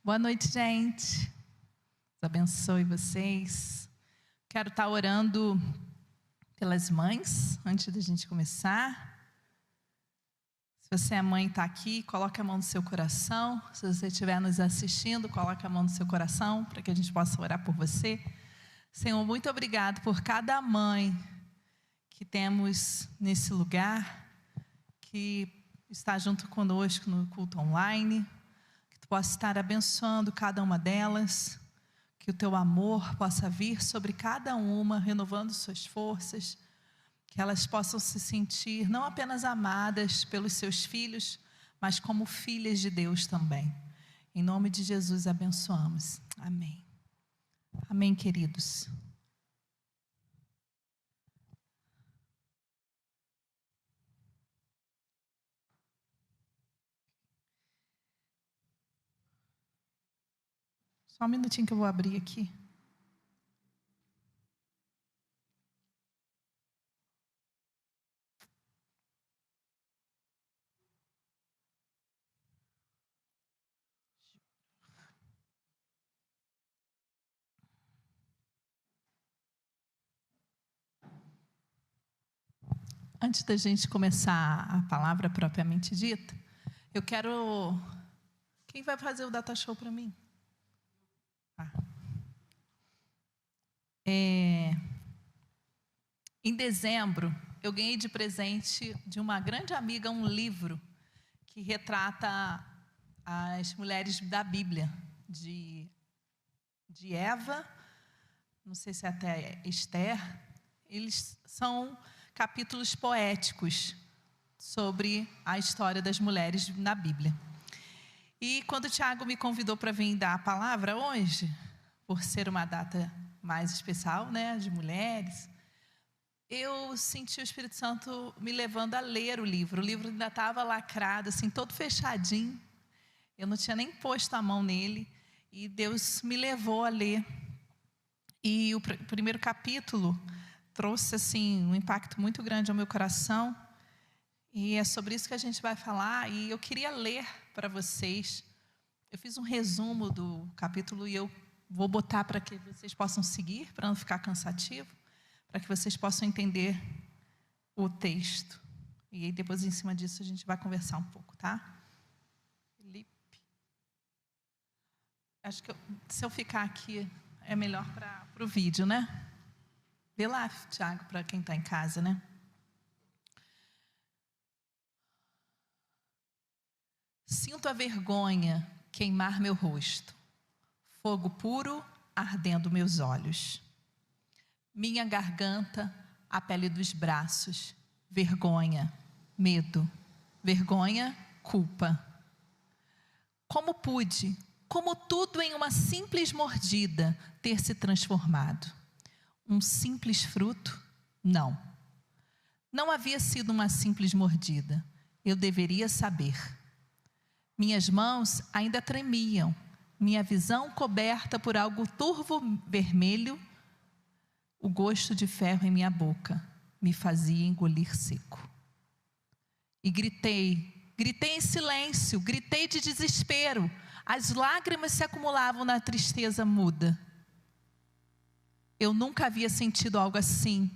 Boa noite, gente. Deus abençoe vocês. Quero estar orando pelas mães, antes da gente começar. Se você é mãe e está aqui, coloque a mão no seu coração. Se você estiver nos assistindo, coloque a mão no seu coração, para que a gente possa orar por você. Senhor, muito obrigado por cada mãe que temos nesse lugar, que está junto conosco no culto online, que tu possa estar abençoando cada uma delas, que o teu amor possa vir sobre cada uma, renovando suas forças, que elas possam se sentir não apenas amadas pelos seus filhos, mas como filhas de Deus também. Em nome de Jesus abençoamos. Amém. Amém, queridos. Só um minutinho que eu vou abrir aqui. Antes da gente começar a palavra propriamente dita, eu quero... Quem vai fazer o data show para mim? Em dezembro, eu ganhei de presente de uma grande amiga um livro que retrata as mulheres da Bíblia, de Eva, não sei se é até Esther. Eles são capítulos poéticos sobre a história das mulheres na Bíblia. E quando o Tiago me convidou para vir dar a palavra hoje, por ser uma data mais especial, né, de mulheres, eu senti o Espírito Santo me levando a ler o livro. O livro ainda estava lacrado, assim, todo fechadinho. Eu não tinha nem posto a mão nele. E Deus me levou a ler. E o primeiro capítulo trouxe, assim, um impacto muito grande ao meu coração. E é sobre isso que a gente vai falar. E eu queria ler para vocês. Eu fiz um resumo do capítulo e eu vou botar para que vocês possam seguir, para não ficar cansativo, para que vocês possam entender o texto. E aí depois, em cima disso, a gente vai conversar um pouco, tá? Felipe. Acho que se eu ficar aqui é melhor para o vídeo, né? Vê lá, Tiago, para quem está em casa, né? Sinto a vergonha queimar meu rosto, fogo puro ardendo meus olhos. Minha garganta, a pele dos braços, vergonha, medo, vergonha, culpa. Como pude, como tudo em uma simples mordida, ter se transformado? Um simples fruto? Não. Não havia sido uma simples mordida. Eu deveria saber. Minhas mãos ainda tremiam, minha visão coberta por algo turvo vermelho. O gosto de ferro em minha boca me fazia engolir seco. E gritei em silêncio, gritei de desespero. As lágrimas se acumulavam na tristeza muda. Eu nunca havia sentido algo assim.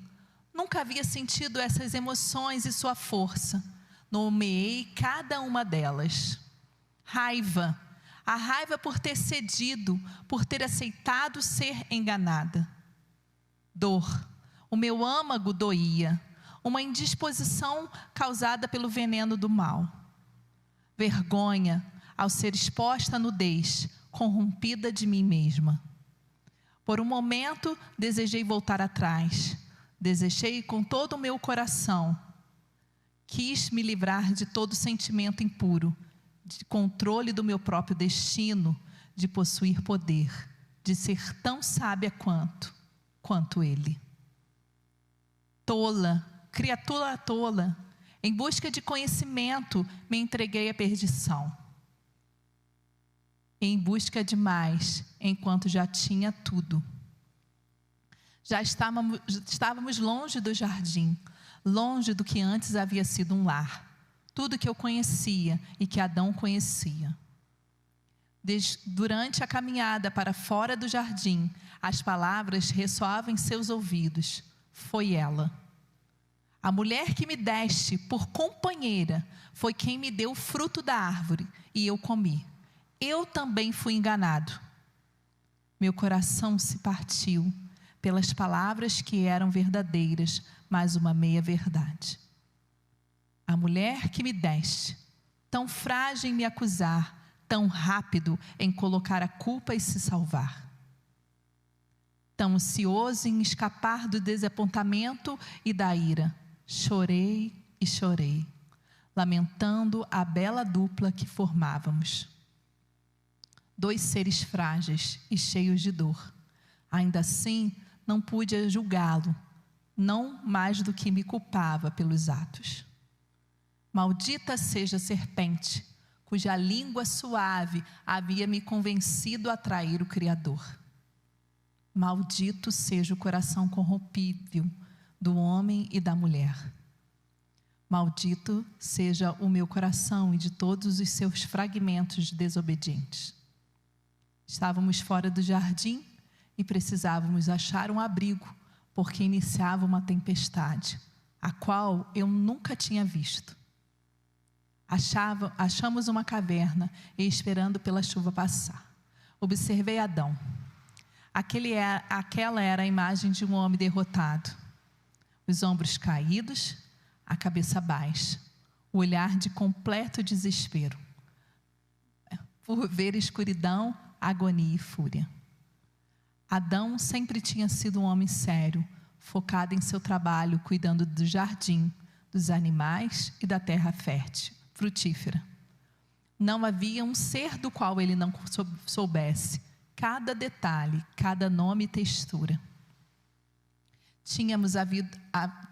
Nunca havia sentido essas emoções e sua força. Nomeei cada uma delas. Raiva. A raiva por ter cedido, por ter aceitado ser enganada. Dor. O meu âmago doía. Uma indisposição causada pelo veneno do mal. Vergonha ao ser exposta à nudez, corrompida de mim mesma. Por um momento desejei voltar atrás. Desejei com todo o meu coração. Quis me livrar de todo sentimento impuro, de controle do meu próprio destino, de possuir poder, de ser tão sábia quanto ele. Tola, criatura tola, em busca de conhecimento, me entreguei à perdição. Em busca de mais, enquanto já tinha tudo. Já estávamos longe do jardim, longe do que antes havia sido um lar. Tudo que eu conhecia e que Adão conhecia. Durante a caminhada para fora do jardim, as palavras ressoavam em seus ouvidos. Foi ela. A mulher que me deste por companheira foi quem me deu o fruto da árvore e eu comi. Eu também fui enganado. Meu coração se partiu pelas palavras que eram verdadeiras, mas uma meia-verdade. A mulher que me deste, tão frágil em me acusar, tão rápido em colocar a culpa e se salvar. Tão ansioso em escapar do desapontamento e da ira. Chorei e chorei, lamentando a bela dupla que formávamos. 2 seres frágeis e cheios de dor. Ainda assim, não pude julgá-lo, não mais do que me culpava pelos atos. Maldita seja a serpente, cuja língua suave havia me convencido a trair o Criador. Maldito seja o coração corrompível do homem e da mulher. Maldito seja o meu coração e de todos os seus fragmentos desobedientes. Estávamos fora do jardim e precisávamos achar um abrigo, porque iniciava uma tempestade, a qual eu nunca tinha visto. Achamos uma caverna e esperando pela chuva passar. Observei Adão. Aquela era a imagem de um homem derrotado. Os ombros caídos, a cabeça baixa, o olhar de completo desespero. Por ver escuridão, agonia e fúria. Adão sempre tinha sido um homem sério, focado em seu trabalho, cuidando do jardim, dos animais e da terra fértil, frutífera. Não havia um ser do qual ele não soubesse cada detalhe, cada nome e textura.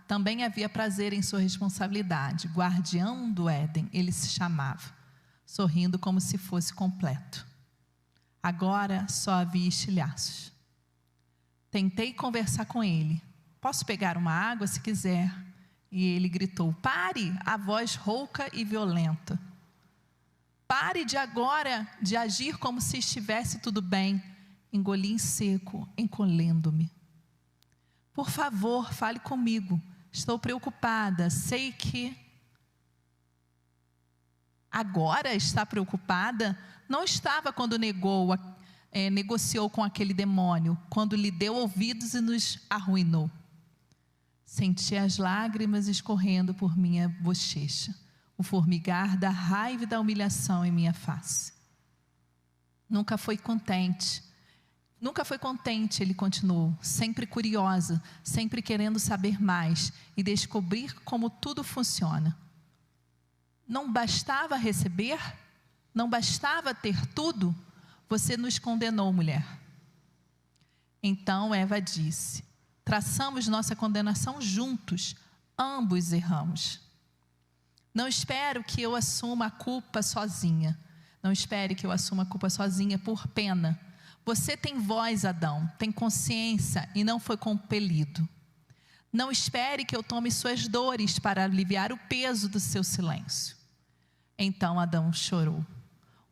Também havia prazer em sua responsabilidade. Guardião do Éden, ele se chamava, sorrindo como se fosse completo. Agora só havia estilhaços. Tentei conversar com ele. Posso pegar uma água se quiser? E ele gritou, pare, a voz rouca e violenta. Pare de agora de agir como se estivesse tudo bem. Engoli em seco, encolhendo-me. Por favor, fale comigo. Estou preocupada. Sei que... Agora está preocupada? Não estava quando negociou com aquele demônio, quando lhe deu ouvidos e nos arruinou. Senti as lágrimas escorrendo por minha bochecha, o formigar da raiva e da humilhação em minha face. Nunca foi contente, ele continuou, sempre curiosa, sempre querendo saber mais e descobrir como tudo funciona. Não bastava receber? Não bastava ter tudo? Você nos condenou, mulher. Então Eva disse, traçamos nossa condenação juntos, ambos erramos. Não espero que eu assuma a culpa sozinha. Não espere que eu assuma a culpa sozinha por pena. Você tem voz, Adão, tem consciência e não foi compelido. Não espere que eu tome suas dores para aliviar o peso do seu silêncio. Então Adão chorou.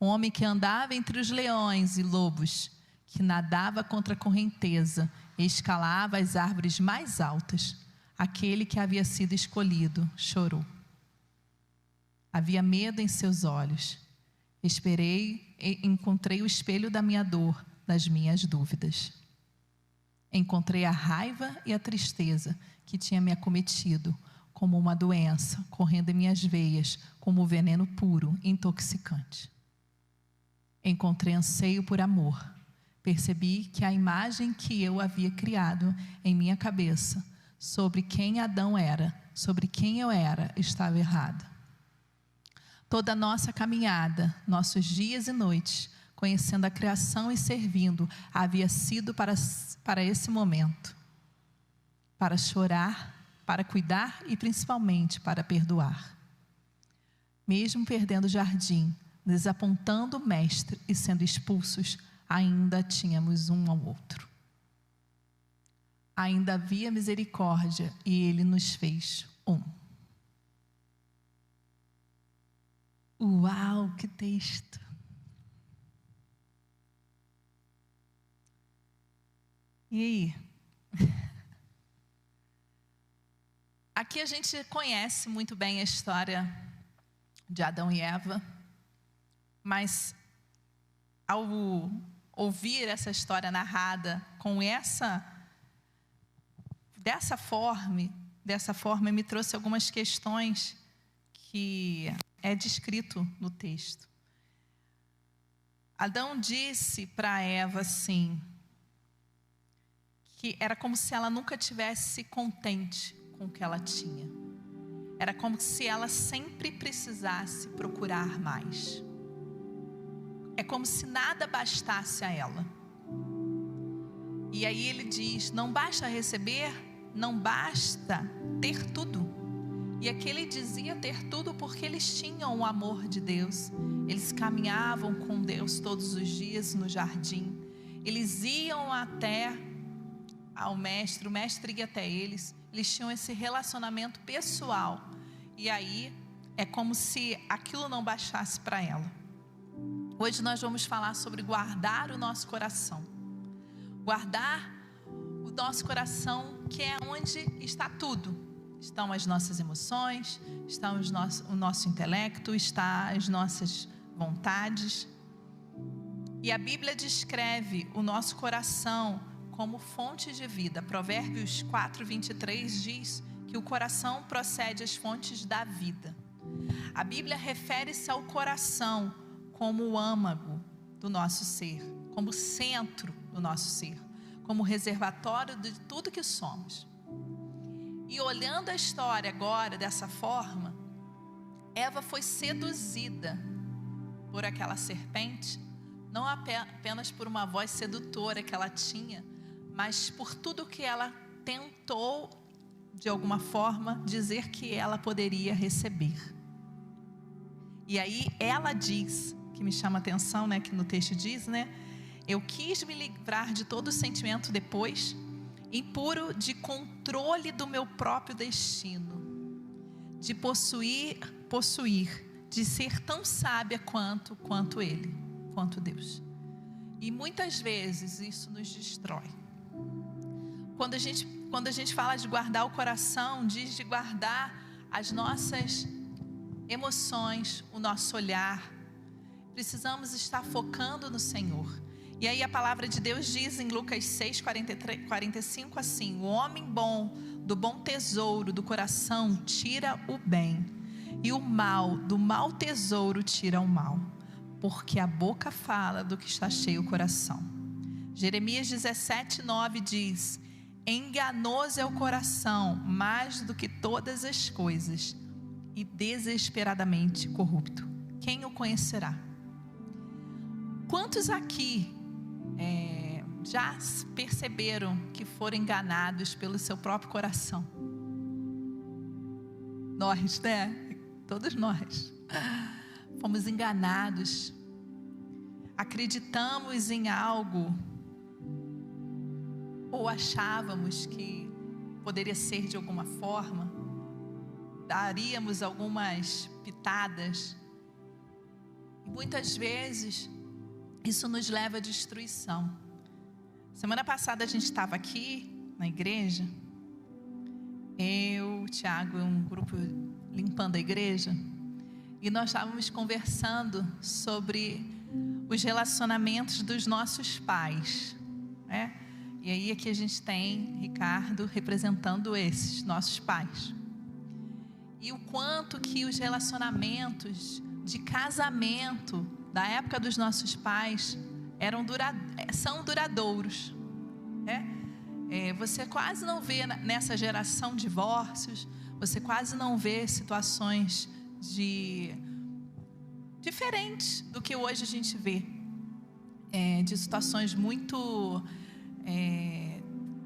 Um homem que andava entre os leões e lobos, que nadava contra a correnteza e escalava as árvores mais altas, aquele que havia sido escolhido, chorou. Havia medo em seus olhos. Esperei e encontrei o espelho da minha dor, das minhas dúvidas. Encontrei a raiva e a tristeza que tinha me acometido, como uma doença, correndo em minhas veias, como um veneno puro, intoxicante. Encontrei anseio por amor. Percebi que a imagem que eu havia criado em minha cabeça, sobre quem Adão era, sobre quem eu era, estava errada. Toda a nossa caminhada, nossos dias e noites, conhecendo a criação e servindo, havia sido para esse momento. Para chorar, para cuidar e principalmente para perdoar. Mesmo perdendo o jardim, desapontando o mestre e sendo expulsos, ainda tínhamos um ao outro. Ainda havia misericórdia e ele nos fez um. Uau, que texto! E aí? Aqui a gente conhece muito bem a história de Adão e Eva, mas ao ouvir essa história narrada dessa forma me trouxe algumas questões que é descrito no texto. Adão disse para Eva assim, que era como se ela nunca tivesse contente com o que ela tinha. Era como se ela sempre precisasse procurar mais. É como se nada bastasse a ela. E aí ele diz, não basta receber, não basta ter tudo. E aqui ele dizia ter tudo porque eles tinham o amor de Deus. Eles caminhavam com Deus todos os dias no jardim. Eles iam até ao mestre, o mestre ia até eles. Eles tinham esse relacionamento pessoal. E aí é como se aquilo não bastasse para ela. Hoje nós vamos falar sobre guardar o nosso coração. Guardar o nosso coração, que é onde está tudo. Estão as nossas emoções, está o nosso intelecto, está as nossas vontades. E a Bíblia descreve o nosso coração como fonte de vida. Provérbios 4:23 diz que o coração procede às fontes da vida. A Bíblia refere-se ao coração como o âmago do nosso ser, como o centro do nosso ser, como o reservatório de tudo que somos. E olhando a história agora dessa forma, Eva foi seduzida por aquela serpente, não apenas por uma voz sedutora que ela tinha, mas por tudo que ela tentou, de alguma forma, dizer que ela poderia receber. E aí ela diz, que me chama a atenção, né, que no texto diz, né, eu quis me livrar de todo sentimento depois, impuro de controle do meu próprio destino, de possuir, de ser tão sábia quanto ele, quanto Deus. E muitas vezes isso nos destrói. Quando a gente fala de guardar o coração, diz de guardar as nossas emoções, o nosso olhar. Precisamos estar focando no Senhor. E aí a palavra de Deus diz em Lucas 6:45 assim: o homem bom, do bom tesouro do coração, tira o bem, e o mal, do mau tesouro, tira o mal, porque a boca fala do que está cheio o coração. Jeremias 17:9 diz: enganoso é o coração, mais do que todas as coisas, e desesperadamente corrupto. Quem o conhecerá? Quantos aqui já perceberam que foram enganados pelo seu próprio coração? Nós, né? Todos nós fomos enganados. Acreditamos em algo, ou achávamos que poderia ser de alguma forma, daríamos algumas pitadas, e muitas vezes isso nos leva à destruição. Semana passada a gente estava aqui na igreja, eu, o Tiago, um grupo limpando a igreja, e nós estávamos conversando sobre os relacionamentos dos nossos pais, né? E aí aqui a gente tem Ricardo representando esses nossos pais. E o quanto que os relacionamentos de casamento da época dos nossos pais são duradouros, né? Você quase não vê nessa geração divórcios, você quase não vê situações diferentes do que hoje a gente vê, de situações muito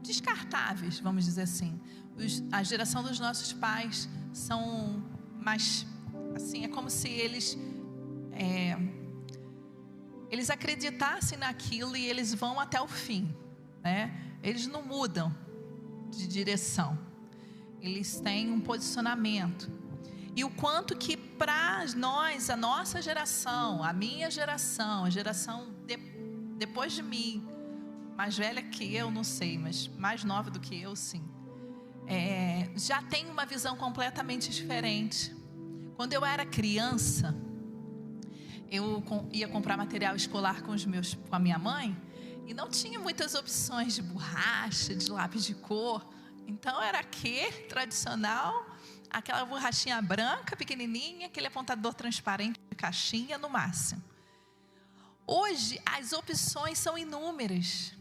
descartáveis, vamos dizer assim. A geração dos nossos pais são mais assim, é como se eles acreditassem naquilo e eles vão até o fim, né? Eles não mudam de direção, eles têm um posicionamento. E o quanto que para nós, a nossa geração, a minha geração, a geração depois de mim, mais velha que eu, não sei, mas mais nova do que eu, sim, já tem uma visão completamente diferente. Quando eu era criança, eu ia comprar material escolar com a minha mãe, e não tinha muitas opções de borracha, de lápis de cor. Então era aquele tradicional, aquela borrachinha branca, pequenininha, aquele apontador transparente de caixinha no máximo. Hoje as opções são inúmeras.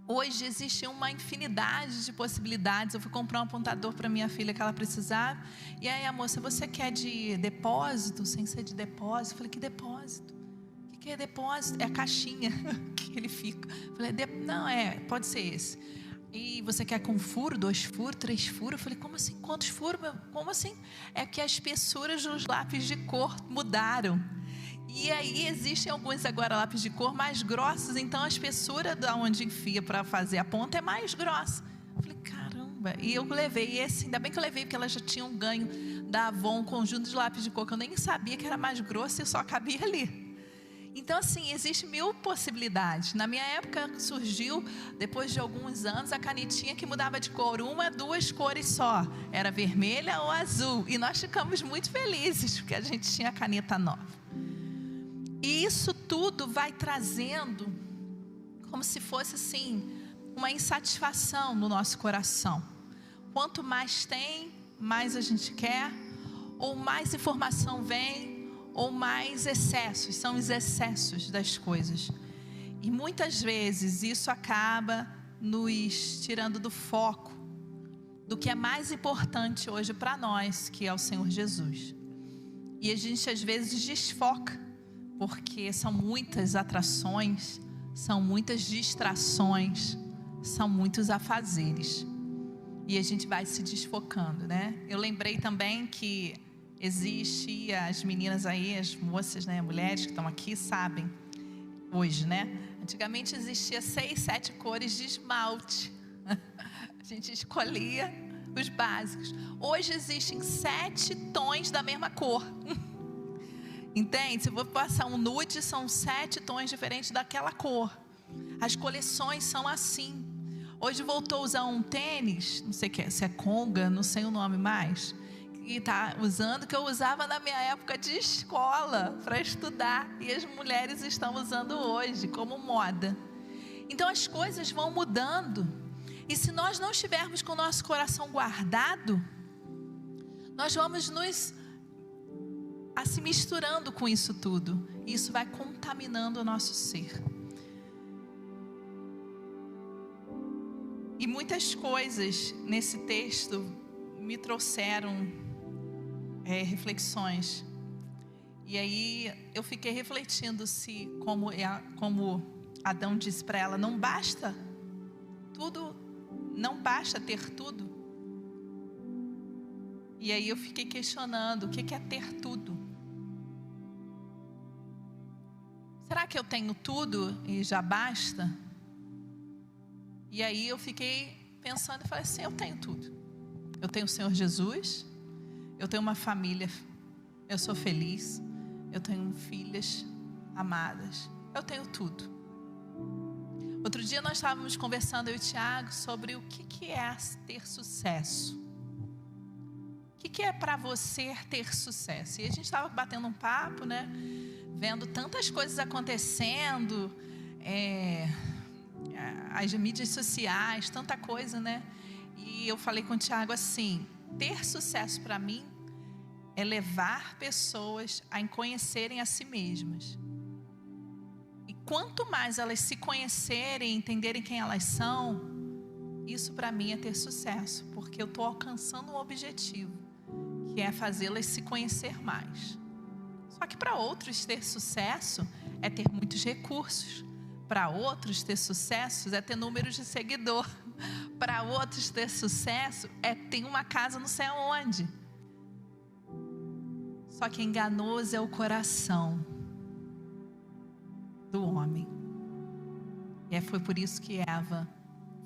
Hoje existe uma infinidade de possibilidades. Eu fui comprar um apontador para minha filha que ela precisava. E aí a moça, você quer de depósito? Sem ser de depósito? Eu falei, que depósito? O que é depósito? É a caixinha que ele fica. Eu falei, não, pode ser esse. E você quer com furo, 2 furos, 3 furos? Eu falei, como assim? Quantos furos? Como assim? É que as espessuras dos lápis de cor mudaram. E aí existem alguns agora lápis de cor mais grossos, então a espessura da onde enfia para fazer a ponta é mais grossa. Eu falei, caramba. E eu levei esse, ainda bem que eu levei, porque ela já tinha um ganho da Avon, um conjunto de lápis de cor, que eu nem sabia que era mais grosso e só cabia ali. Então assim, existem 1000 possibilidades. Na minha época surgiu, depois de alguns anos, a canetinha que mudava de cor, 1, 2 cores só. Era vermelha ou azul. E nós ficamos muito felizes, porque a gente tinha a caneta nova. E isso tudo vai trazendo, como se fosse assim, uma insatisfação no nosso coração. Quanto mais tem, mais a gente quer, ou mais informação vem, ou mais excessos, são os excessos das coisas. E muitas vezes isso acaba nos tirando do foco, do que é mais importante hoje para nós, que é o Senhor Jesus. E a gente às vezes desfoca, porque são muitas atrações, são muitas distrações, são muitos afazeres. E a gente vai se desfocando, né? Eu lembrei também que existe, as meninas aí, as moças, né, mulheres que estão aqui sabem, hoje, né? Antigamente existia 6, 7 cores de esmalte. A gente escolhia os básicos. Hoje existem 7 tons da mesma cor. Entende? Se eu vou passar um nude, são 7 tons diferentes daquela cor. As coleções são assim. Hoje voltou a usar um tênis, não sei se é conga, não sei o nome mais, que está usando, que eu usava na minha época de escola para estudar, e as mulheres estão usando hoje como moda. Então as coisas vão mudando, e se nós não estivermos com o nosso coração guardado, nós vamos se misturando com isso tudo, e isso vai contaminando o nosso ser. E muitas coisas nesse texto me trouxeram reflexões. E aí eu fiquei refletindo se, como Adão disse para ela, não basta tudo, não basta ter tudo. E aí eu fiquei questionando, o que é ter tudo? Será que eu tenho tudo e já basta? E aí eu fiquei pensando e falei assim, eu tenho tudo. Eu tenho o Senhor Jesus, eu tenho uma família, eu sou feliz, eu tenho filhas amadas, eu tenho tudo. Outro dia nós estávamos conversando, eu e o Tiago, sobre o que é ter sucesso. O que é para você ter sucesso? E a gente estava batendo um papo, né? Vendo tantas coisas acontecendo, as mídias sociais, tanta coisa, né? E eu falei com o Tiago assim, ter sucesso para mim é levar pessoas a conhecerem a si mesmas. E quanto mais elas se conhecerem, entenderem quem elas são, isso para mim é ter sucesso, porque eu estou alcançando um objetivo, que é fazê-las se conhecer mais. Só que para outros ter sucesso é ter muitos recursos. Para outros ter sucesso é ter números de seguidor. Para outros ter sucesso é ter uma casa não sei aonde. Só que enganoso é o coração do homem. E foi por isso que Eva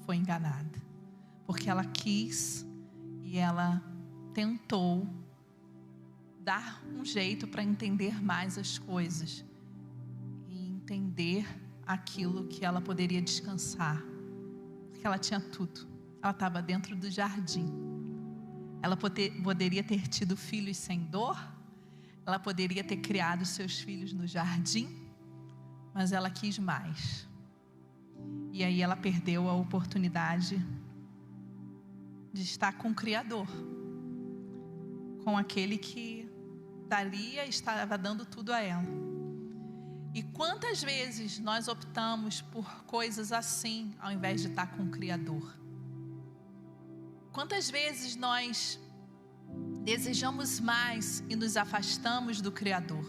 foi enganada. Porque ela quis e ela tentou dar um jeito para entender mais as coisas. E entender aquilo que ela poderia descansar, porque ela tinha tudo. Ela estava dentro do jardim. Ela poderia ter tido filhos sem dor, ela poderia ter criado seus filhos no jardim, mas ela quis mais. E aí ela perdeu a oportunidade de estar com o Criador, com aquele que daria e estava dando tudo a ela. E quantas vezes nós optamos por coisas assim, ao invés de estar com o Criador? Quantas vezes nós desejamos mais e nos afastamos do Criador?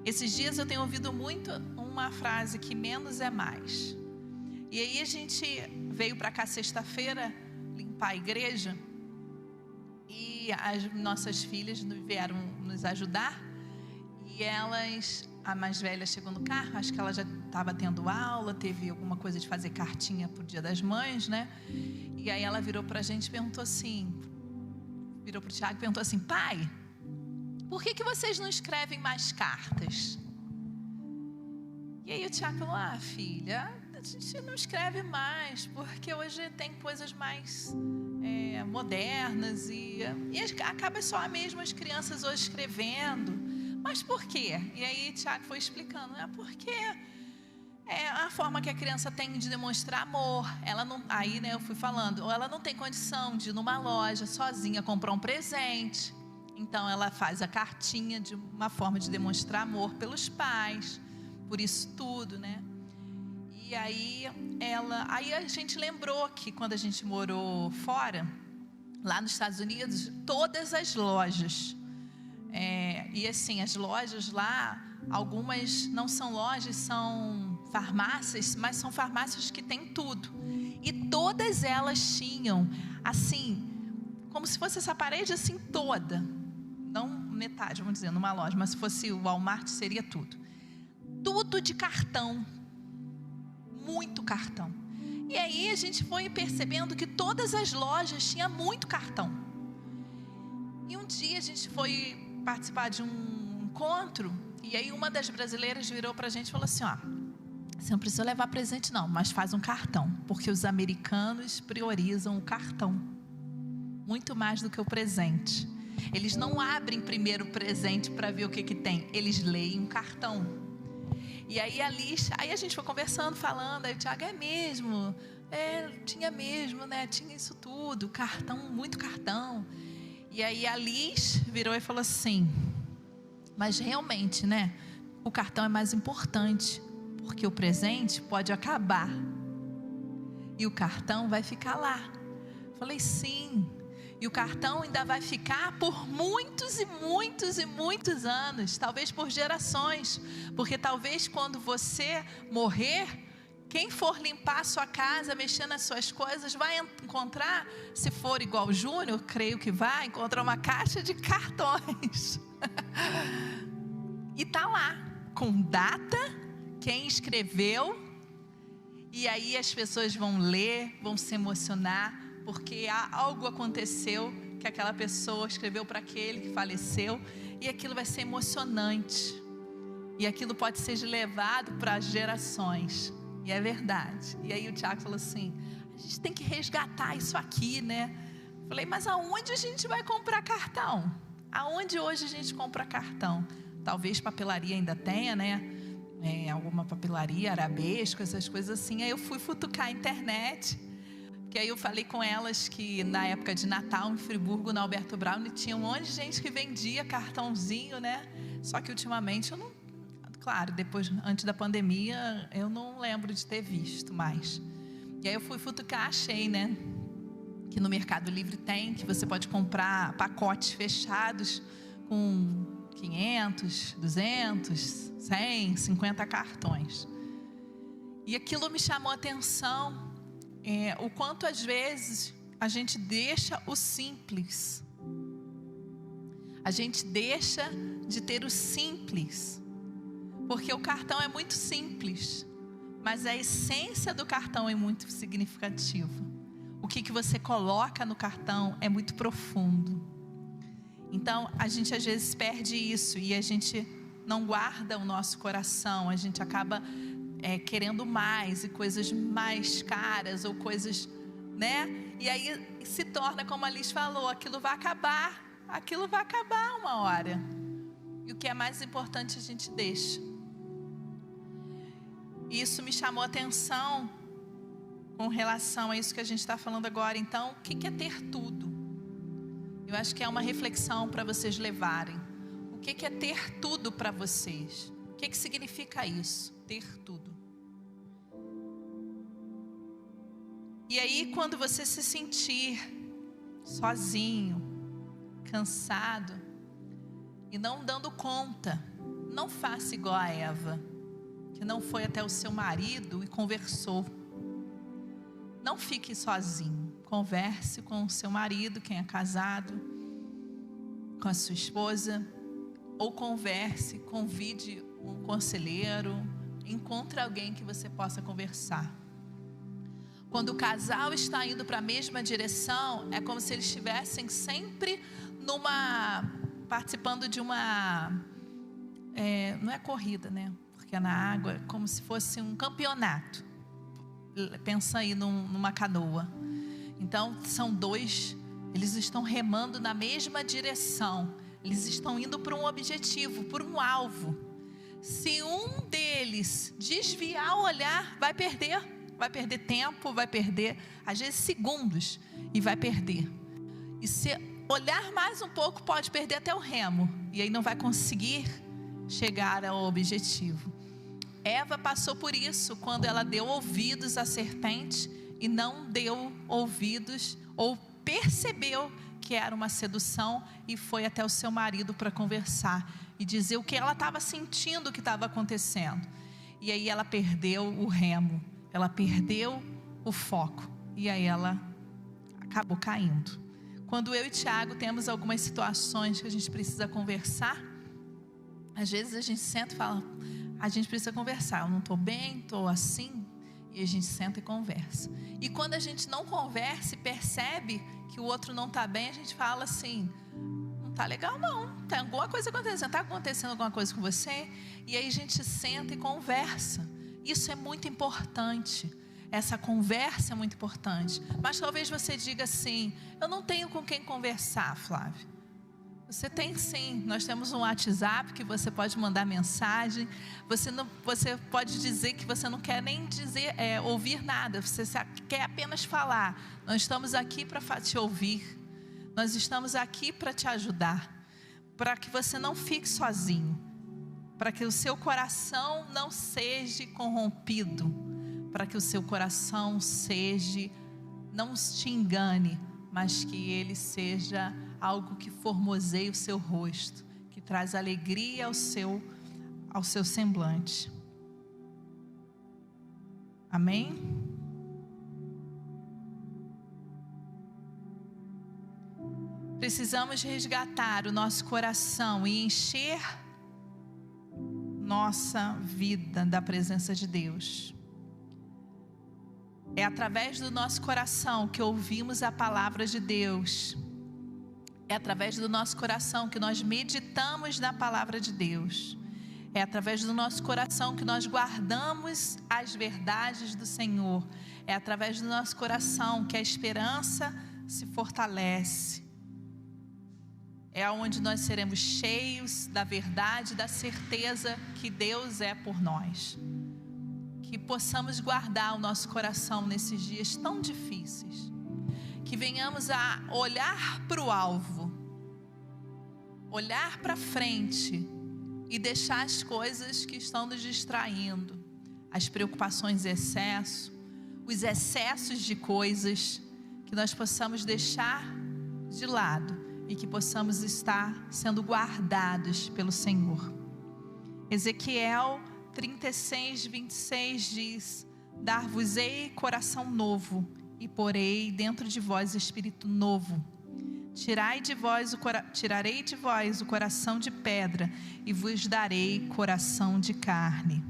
Esses dias eu tenho ouvido muito uma frase que menos é mais. E aí a gente veio para cá sexta-feira limpar a igreja e as nossas filhas vieram nos ajudar. E elas, a mais velha chegou no carro, acho que ela já estava tendo aula, teve alguma coisa de fazer cartinha pro Dia das Mães, né? E aí ela virou pra gente e perguntou assim, virou pro Tiago e perguntou assim: pai, por que vocês não escrevem mais cartas? E aí o Tiago falou: ah, filha, a gente não escreve mais, porque hoje tem coisas mais modernas e acaba só mesmo as crianças hoje escrevendo. Mas por quê? E aí Tiago foi explicando, porque é a forma que a criança tem de demonstrar amor. Ela não, aí, né, eu fui falando, ou ela não tem condição de ir numa loja sozinha comprar um presente. Então ela faz a cartinha de uma forma de demonstrar amor pelos pais, por isso tudo, né? E aí a gente lembrou que quando a gente morou fora, lá nos Estados Unidos, todas as lojas, e assim, as lojas lá, algumas não são lojas, são farmácias, mas são farmácias que têm tudo. E todas elas tinham, assim, como se fosse essa parede assim toda, não metade, vamos dizer, numa loja, mas se fosse o Walmart seria tudo. Tudo de cartão, muito cartão. E aí a gente foi percebendo que todas as lojas tinham muito cartão. E um dia a gente foi participar de um encontro, e aí uma das brasileiras virou pra gente e falou assim: ó, você não precisa levar presente não, mas faz um cartão, porque os americanos priorizam o cartão muito mais do que o presente. Eles não abrem primeiro o presente para ver o que tem, eles leem um cartão. E aí aí a gente foi conversando, falando, aí o Tiago: é mesmo, tinha mesmo, né, tinha isso tudo, cartão, muito cartão. E aí a Liz virou e falou assim: mas realmente, né, o cartão é mais importante, porque o presente pode acabar e o cartão vai ficar lá. Falei: sim, e o cartão ainda vai ficar por muitos e muitos e muitos anos, talvez por gerações, porque talvez quando você morrer, quem for limpar a sua casa, mexer nas suas coisas, vai encontrar, se for igual o Júnior, creio que vai encontrar uma caixa de cartões. E tá lá, com data, quem escreveu, e aí as pessoas vão ler, vão se emocionar, porque algo aconteceu que aquela pessoa escreveu para aquele que faleceu, e aquilo vai ser emocionante, e aquilo pode ser levado para gerações. E é verdade. E aí o Tiago falou assim: a gente tem que resgatar isso aqui, né? Falei: mas aonde a gente vai comprar cartão? Aonde hoje a gente compra cartão? Talvez papelaria ainda tenha, né? Alguma papelaria, arabesco, essas coisas assim. Aí eu fui futucar a internet, porque aí eu falei com elas que na época de Natal, em Friburgo, na Alberto Braun, tinha um monte de gente que vendia cartãozinho, né? Só que ultimamente eu não... Claro, antes da pandemia, eu não lembro de ter visto mais. E aí eu fui futucar, achei, né? Que no Mercado Livre tem, que você pode comprar pacotes fechados com 500, 200, 100, 50 cartões. E aquilo me chamou a atenção, o quanto às vezes a gente deixa o simples. A gente deixa de ter o simples. Porque o cartão é muito simples, mas a essência do cartão é muito significativa. O que você coloca no cartão é muito profundo. Então, a gente às vezes perde isso e a gente não guarda o nosso coração. A gente acaba querendo mais e coisas mais caras ou coisas, né? E aí se torna, como a Liz falou, aquilo vai acabar uma hora. E o que é mais importante a gente deixa. E isso me chamou a atenção com relação a isso que a gente está falando agora. Então, o que é ter tudo? Eu acho que é uma reflexão para vocês levarem. O que é ter tudo para vocês? O que significa isso? Ter tudo. E aí, quando você se sentir sozinho, cansado e não dando conta, não faça igual a Eva, que não foi até o seu marido e conversou. Não fique sozinho. Converse com o seu marido, quem é casado, com a sua esposa, ou convide um conselheiro, encontre alguém que você possa conversar. Quando o casal está indo para a mesma direção, é como se eles estivessem sempre participando de uma, não é corrida, né? Porque é na água, é como se fosse um campeonato. Pensa aí numa canoa. Então são dois, eles estão remando na mesma direção, eles estão indo para um objetivo, para um alvo. Se um deles desviar o olhar, vai perder tempo, vai perder às vezes segundos, e vai perder. E se olhar mais um pouco, pode perder até o remo, e aí não vai conseguir chegar ao objetivo. Eva passou por isso quando ela deu ouvidos à serpente e não deu ouvidos, ou percebeu que era uma sedução, e foi até o seu marido para conversar e dizer o que ela estava sentindo que estava acontecendo. E aí ela perdeu o remo, ela perdeu o foco, e aí ela acabou caindo. Quando eu e Tiago temos algumas situações que a gente precisa conversar, às vezes a gente senta e fala, a gente precisa conversar, eu não estou bem, estou assim, e a gente senta e conversa. E quando a gente não conversa e percebe que o outro não está bem, a gente fala assim, não está legal não, tem alguma coisa acontecendo, está acontecendo alguma coisa com você? E aí a gente senta e conversa. Isso é muito importante, essa conversa é muito importante. Mas talvez você diga assim, eu não tenho com quem conversar, Flávio. Você tem sim, nós temos um WhatsApp que você pode mandar mensagem. Você pode dizer que você não quer nem ouvir nada, você quer apenas falar. Nós estamos aqui para te ouvir, nós estamos aqui para te ajudar, para que você não fique sozinho, para que o seu coração não seja corrompido, para que o seu coração não te engane, mas que ele seja algo que formoseie o seu rosto, que traz alegria ao seu semblante. Amém? Precisamos resgatar o nosso coração e encher nossa vida da presença de Deus. É através do nosso coração que ouvimos a palavra de Deus. É através do nosso coração que nós meditamos na palavra de Deus. É através do nosso coração que nós guardamos as verdades do Senhor. É através do nosso coração que a esperança se fortalece. É onde nós seremos cheios da verdade, da certeza que Deus é por nós. Que possamos guardar o nosso coração nesses dias tão difíceis. Que venhamos a olhar para o alvo, olhar para frente e deixar as coisas que estão nos distraindo, as preocupações em excesso, os excessos de coisas, que nós possamos deixar de lado e que possamos estar sendo guardados pelo Senhor. Ezequiel 36, 26 diz: dar-vos-ei coração novo, e porei dentro de vós espírito novo. Tirarei de vós o coração de pedra, e vos darei coração de carne.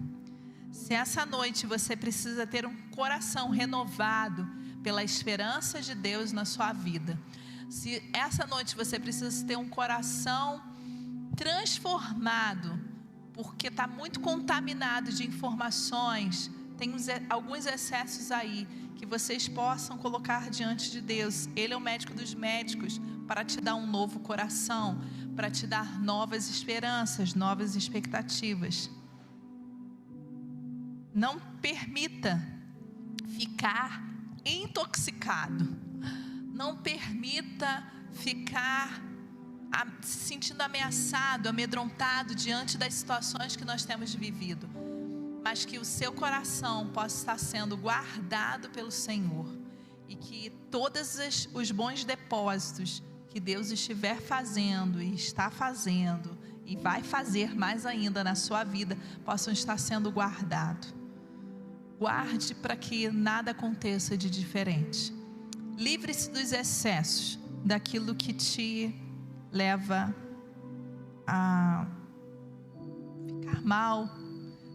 Se essa noite você precisa ter um coração renovado pela esperança de Deus na sua vida, se essa noite você precisa ter um coração transformado porque está muito contaminado de informações. Tem alguns excessos aí que vocês possam colocar diante de Deus. Ele é o médico dos médicos para te dar um novo coração, para te dar novas esperanças, novas expectativas. Não permita ficar intoxicado. Não permita ficar se sentindo ameaçado, amedrontado diante das situações que nós temos vivido. Mas que o seu coração possa estar sendo guardado pelo Senhor. E que todos os bons depósitos que Deus estiver fazendo e está fazendo e vai fazer mais ainda na sua vida, possam estar sendo guardados. Guarde para que nada aconteça de diferente. Livre-se dos excessos, daquilo que te leva a ficar mal.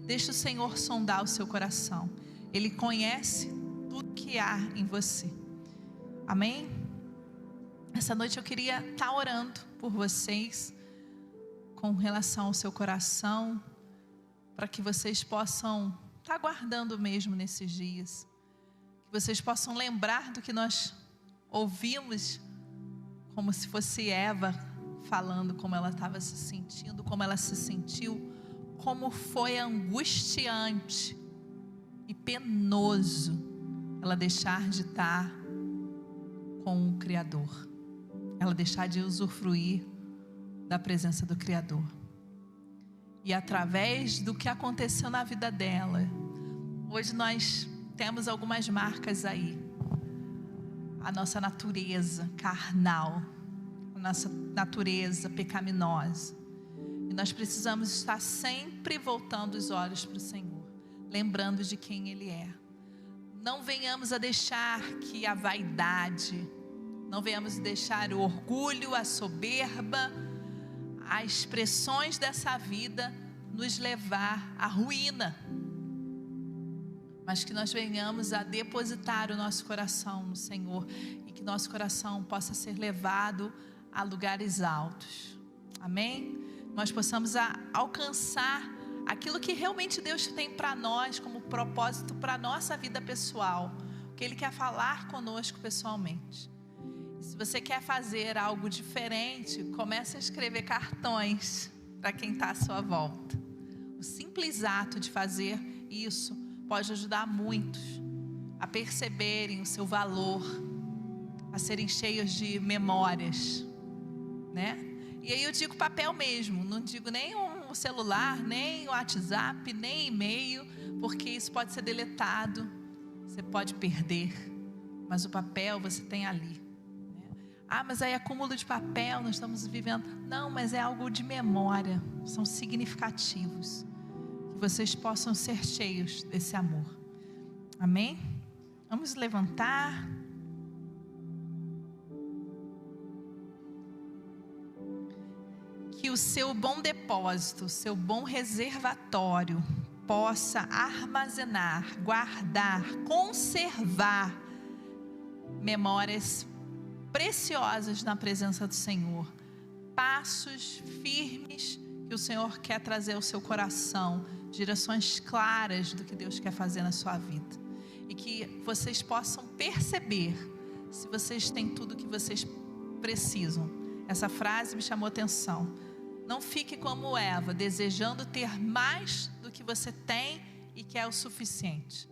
Deixe o Senhor sondar o seu coração. Ele conhece tudo que há em você. Amém? Essa noite eu queria estar orando por vocês, com relação ao seu coração, para que vocês possam estar guardando mesmo nesses dias. Que vocês possam lembrar do que nós ouvimos, como se fosse Eva falando como ela estava se sentindo, como ela se sentiu, como foi angustiante e penoso ela deixar de estar com o Criador, ela deixar de usufruir da presença do Criador. E através do que aconteceu na vida dela, hoje nós temos algumas marcas aí. A nossa natureza carnal, a nossa natureza pecaminosa. E nós precisamos estar sempre voltando os olhos para o Senhor, lembrando de quem Ele é. Não venhamos a deixar que a vaidade, não venhamos a deixar o orgulho, a soberba, as expressões dessa vida nos levar à ruína. Mas que nós venhamos a depositar o nosso coração no Senhor e que nosso coração possa ser levado a lugares altos. Amém? Nós possamos alcançar aquilo que realmente Deus tem para nós como propósito para a nossa vida pessoal, o que Ele quer falar conosco pessoalmente. E se você quer fazer algo diferente, comece a escrever cartões para quem está à sua volta. O simples ato de fazer isso pode ajudar muitos a perceberem o seu valor, a serem cheios de memórias, né? E aí eu digo papel mesmo, não digo nem um celular, nem o WhatsApp, nem e-mail, porque isso pode ser deletado, você pode perder, mas o papel você tem ali, né? Ah, mas aí acúmulo de papel, nós estamos vivendo. Não, mas é algo de memória, são significativos, que vocês possam ser cheios desse amor. Amém? Vamos levantar. Que o seu bom depósito, o seu bom reservatório possa armazenar, guardar, conservar memórias preciosas na presença do Senhor. Passos firmes que o Senhor quer trazer ao seu coração, direções claras do que Deus quer fazer na sua vida. E que vocês possam perceber se vocês têm tudo que vocês precisam. Essa frase me chamou a atenção. Não fique como Eva, desejando ter mais do que você tem e que é o suficiente.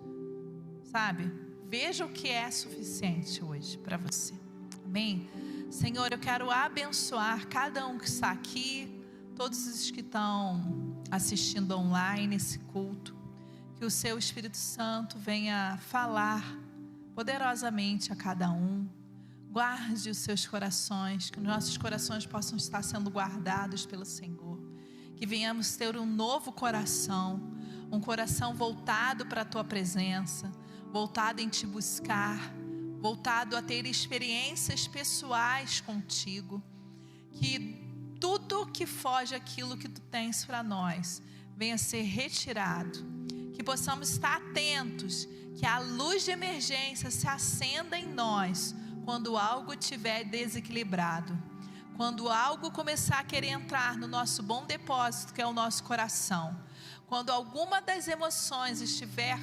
Sabe? Veja o que é suficiente hoje para você. Amém? Senhor, eu quero abençoar cada um que está aqui, todos os que estão assistindo online esse culto. Que o seu Espírito Santo venha falar poderosamente a cada um. Guarde os seus corações, que os nossos corações possam estar sendo guardados pelo Senhor. Que venhamos ter um novo coração, um coração voltado para a Tua presença, voltado em Te buscar, voltado a ter experiências pessoais contigo. Que tudo que foge aquilo que Tu tens para nós venha ser retirado. Que possamos estar atentos, que a luz de emergência se acenda em nós quando algo estiver desequilibrado, quando algo começar a querer entrar no nosso bom depósito, que é o nosso coração, quando alguma das emoções estiver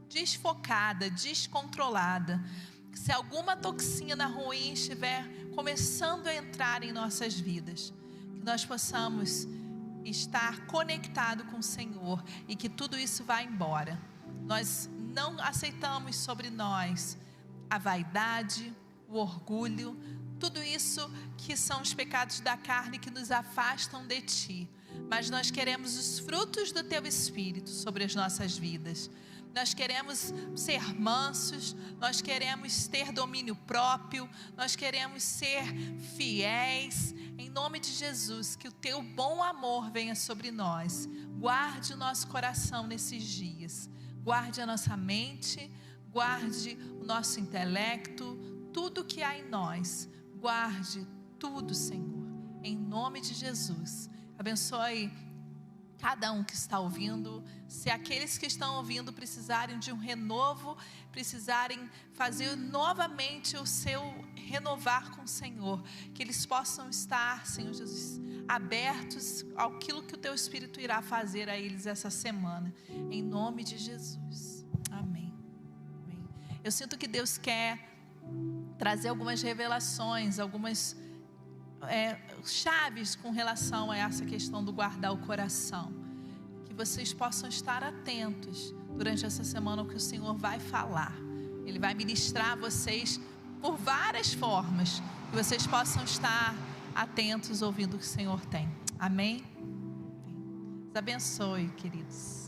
desfocada, descontrolada, se alguma toxina ruim estiver começando a entrar em nossas vidas, que nós possamos estar conectado com o Senhor e que tudo isso vá embora. Nós não aceitamos sobre nós a vaidade, o orgulho, tudo isso que são os pecados da carne que nos afastam de Ti. Mas nós queremos os frutos do Teu Espírito sobre as nossas vidas. Nós queremos ser mansos, nós queremos ter domínio próprio, nós queremos ser fiéis. Em nome de Jesus, que o Teu bom amor venha sobre nós. Guarde o nosso coração nesses dias. Guarde a nossa mente, guarde o nosso intelecto, tudo que há em nós. Guarde tudo, Senhor. Em nome de Jesus. Abençoe cada um que está ouvindo. Se aqueles que estão ouvindo precisarem de um renovo, precisarem fazer novamente o seu renovar com o Senhor, que eles possam estar, Senhor Jesus, abertos àquilo que o Teu Espírito irá fazer a eles essa semana, em nome de Jesus. Amém. Amém. Eu sinto que Deus quer trazer algumas revelações, algumas chaves com relação a essa questão do guardar o coração. Que vocês possam estar atentos durante essa semana ao que o Senhor vai falar. Ele vai ministrar a vocês por várias formas. Que vocês possam estar atentos ouvindo o que o Senhor tem. Amém? Deus abençoe, queridos.